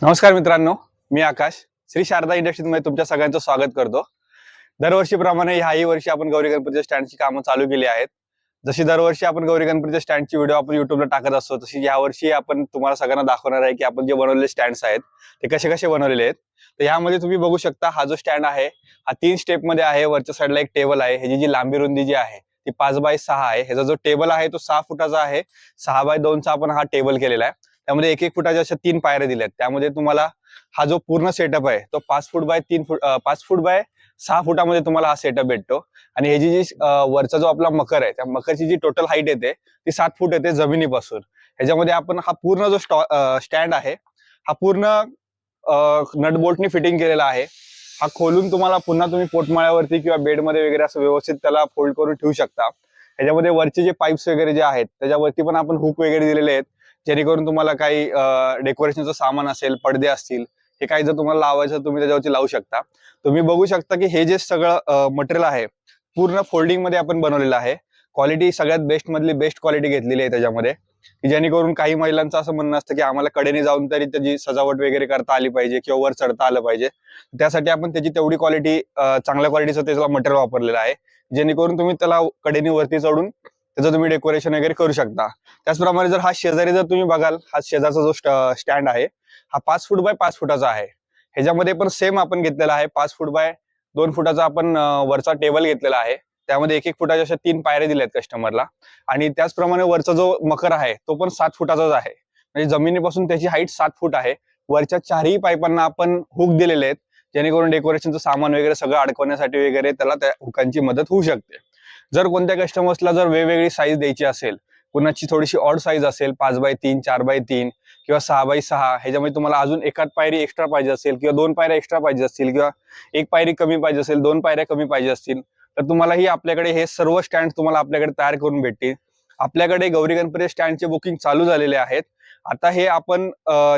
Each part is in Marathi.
नमस्कार मित्रांनो, मी आकाश. श्री शारदा इंडस्ट्रीजमध्ये तुमच्या सगळ्यांचं स्वागत करतो. दरवर्षीप्रमाणे ह्याही वर्षी आपण गौरी गणपतीच्या स्टँडची कामं चालू केली आहेत. जशी दरवर्षी आपण गौरी गणपतीच्या स्टँडची व्हिडिओ आपण युट्यूबला टाकत असतो, तशी यावर्षी आपण तुम्हाला सगळ्यांना दाखवणार आहे की आपण जे बनवलेले स्टँड्स आहेत ते कसे कसे बनवलेले आहेत. तर यामध्ये तुम्ही बघू शकता, हा जो स्टँड आहे हा 3 स्टेपमध्ये आहे. वरच्या साईडला एक टेबल आहे. ह्याची जी लांबी रुंदी जी आहे ती 5x6 आहे. ह्याचा जो टेबल आहे तो 6 फुटाचा आहे. 6x2चा आपण हा टेबल केलेला आहे. त्यामध्ये 1-1 फुटाच्या अशा 3 पायऱ्या दिल्यात. त्यामध्ये तुम्हाला हा जो पूर्ण सेटअप आहे तो 5 foot by 3 foot 5 foot by 6 फुटामध्ये तुम्हाला हा सेटअप भेटतो. आणि ह्याची जी वरचा जो आपला मकर आहे, त्या मकरची जी टोटल हाईट येते ती 7 फूट येते जमिनीपासून. ह्याच्यामध्ये आपण हा पूर्ण जो स्टँड आहे हा पूर्ण नट बोल्टनी फिटिंग केलेला आहे. हा खोलून तुम्हाला पुन्हा तुम्ही पोटमाळ्यावरती किंवा बेडमध्ये वगैरे असं व्यवस्थित त्याला फोल्ड करून ठेवू शकता. ह्याच्यामध्ये वरचे जे पाईप्स वगैरे जे आहेत त्याच्यावरती पण आपण हुक वगैरे दिलेले आहेत, जेणेकरून तुम्हाला काही डेकोरेशनचं सामान असेल, पडदे असतील, हे काही जर तुम्हाला लावायचं तुम्ही त्याच्यावरती लावू शकता. तुम्ही बघू शकता की हे जे सगळं मटेरियल आहे पूर्ण फोल्डिंग मध्ये आपण बनवलेलं आहे. क्वालिटी सगळ्यात बेस्ट मधली बेस्ट क्वालिटी घेतलेली आहे त्याच्यामध्ये, की जेणेकरून काही महिलांचं असं म्हणणं असतं की आम्हाला कडेने जाऊन तरी त्याची सजावट वगैरे करता आली पाहिजे किंवा वर चढता आलं पाहिजे. त्यासाठी आपण त्याची तेवढी क्वालिटी, चांगल्या क्वालिटीचं त्याला मटेरियल वापरलेलं आहे, जेणेकरून तुम्ही त्याला कडेने वरती चढून त्याचं तुम्ही डेकोरेशन वगैरे करू शकता. त्याचप्रमाणे जर हा शेजारी जर तुम्ही बघाल, हा शेजारचा जो स्टँड आहे हा 5 फूट बाय 5 फुटाचा आहे. ह्याच्यामध्ये पण सेम आपण घेतलेला आहे. 5 फूट बाय 2 फुटाचा आपण वरचा टेबल घेतलेला आहे. त्यामध्ये 1-1 फुटाच्या अशा 3 पायऱ्या दिल्यात कस्टमरला. आणि त्याचप्रमाणे वरचा जो मकर आहे तो पण 7 फुटाचाच आहे. म्हणजे जमिनीपासून त्याची हाईट 7 फूट आहे. वरच्या चारही पाईपांना आपण हुक दिलेले आहेत, जेणेकरून डेकोरेशनचं सामान वगैरे सगळं अडकवण्यासाठी वगैरे त्याला त्या हुकांची मदत होऊ शकते. जर कोणत्या कस्टमर्सला जर वेगवेगळी साईज द्यायची असेल, कुणाची थोडीशी ऑड साईज असेल, 5x3, 4x3 किंवा 6x6, ह्याच्यामध्ये तुम्हाला अजून एखाद पायरी एक्स्ट्रा पाहिजे असेल किंवा 2 पायऱ्या एक्स्ट्रा पाहिजे असतील किंवा 1 पायरी कमी पाहिजे असेल, 2 पायऱ्या कमी पाहिजे असतील, तर तुम्हालाही आपल्याकडे हे सर्व स्टँड तुम्हाला आपल्याकडे तयार करून भेटतील. आपल्याकडे गौरी गणपती स्टँडचे बुकिंग चालू झालेले आहेत. आता हे आपण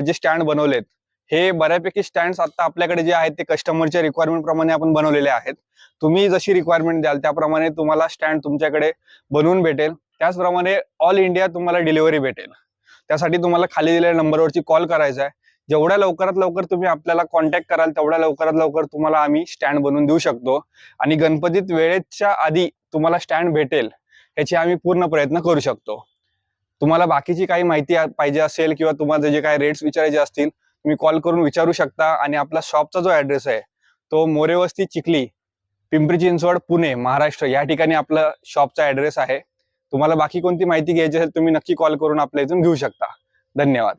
जे स्टँड बनवलेत, हे बऱ्यापैकी स्टँड्स आता आपल्याकडे जे आहेत ते कस्टमरच्या रिक्वायरमेंट प्रमाणे आपण बनवलेले आहेत. तुम्ही जशी रिक्वायरमेंट द्याल त्याप्रमाणे तुम्हाला स्टँड तुमच्याकडे बनवून भेटेल. त्याचप्रमाणे ऑल इंडिया तुम्हाला डिलिव्हरी भेटेल. त्यासाठी तुम्हाला खाली दिलेल्या नंबरवरती कॉल करायचा आहे. जेवढ्या लवकरात लवकर तुम्ही आपल्याला कॉन्टॅक्ट कराल तेवढ्या लवकरात लवकर तुम्हाला आम्ही स्टँड बनवून देऊ शकतो. आणि गणपतीत वेळेच्या आधी तुम्हाला स्टँड भेटेल याची आम्ही पूर्ण प्रयत्न करू शकतो. तुम्हाला बाकीची काही माहिती पाहिजे असेल किंवा तुम्हाला जे काही रेट्स विचारायचे असतील, तुम्ही कॉल करून विचारू शकता. आणि आपला शॉपचा जो ऍड्रेस आहे तो मोरेवस्ती, चिखली, पिंपरी चिंचवड, पुणे, महाराष्ट्र या ठिकाणी आपला शॉपचा ऍड्रेस आहे. तुम्हाला बाकी कोणती माहिती घ्यायची असेल तुम्ही नक्की कॉल करून आपल्या इथून घेऊ शकता. धन्यवाद.